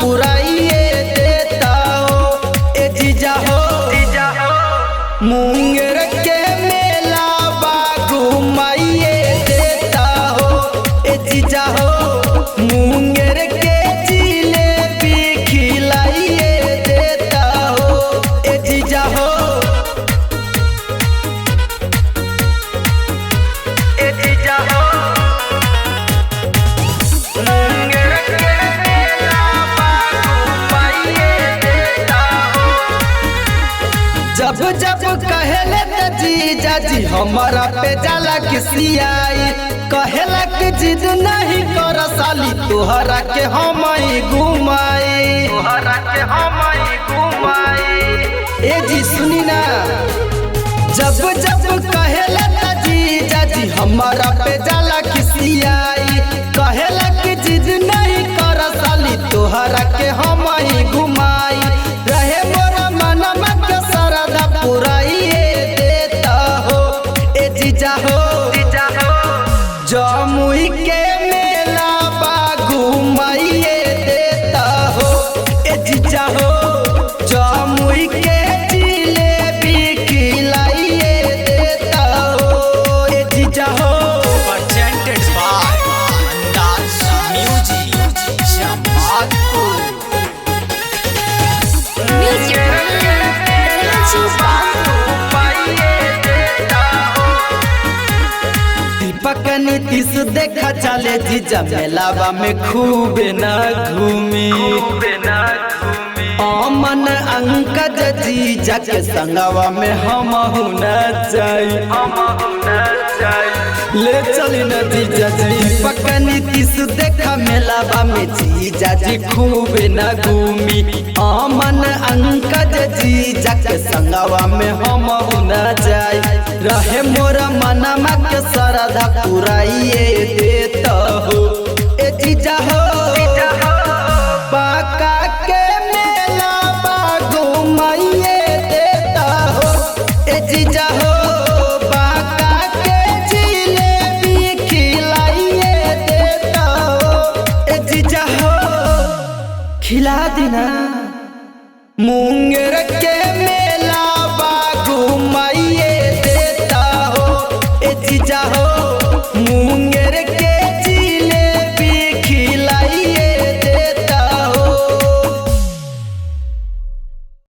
पुराइए देता हो। ए जीजा हो मुंगेर के मेला घुमाइए देता हो। ए जीजा हो मुंगेर के जिलेबी खिलाइए देता हो। ए जीजा हो जब जब कहेले त जीजा जी हमारा पे जाला किसियाई। कहेला कि जिद नहीं कर साली तोहरा के हम घुमाई। ए जी सुनी ना जब जब कहेला त जीजा जी हमारा पे जाला किसियाई। कहेला कि जिद नहीं कर साली तोहरा के हम घुमाई। रहे मोरा मनमा के सरदा पुराइए देता हो। ए जीजा हो जमुई के मेला घुमाइए देता हो। ए जीजा हो जमुई के जिलेबी खिलाइए देता हो। ए जीजा हो presented by Andas Music Jamalpur। दीपक नीतीश देखा चले जीजा मेलावा में खूब न घूमी। अमन अंकज जीजा के संगवा में हम न जाई। ले चली न जीजा जी दीपक नीतीश देखा मेलावा में जीजा जी खूब न घूमी। अमन अंकज जीजा के संगवा में हम न जाई। रहे मोरा मनमा के सरदा पुराइए देता हो। ए जीजा हो बाका के मेला घुमाइए देता हो। ए जीजा हो बाका के जिलेबी खिलाइए देता हो। ए जीजा हो खिला देना मुंगेर के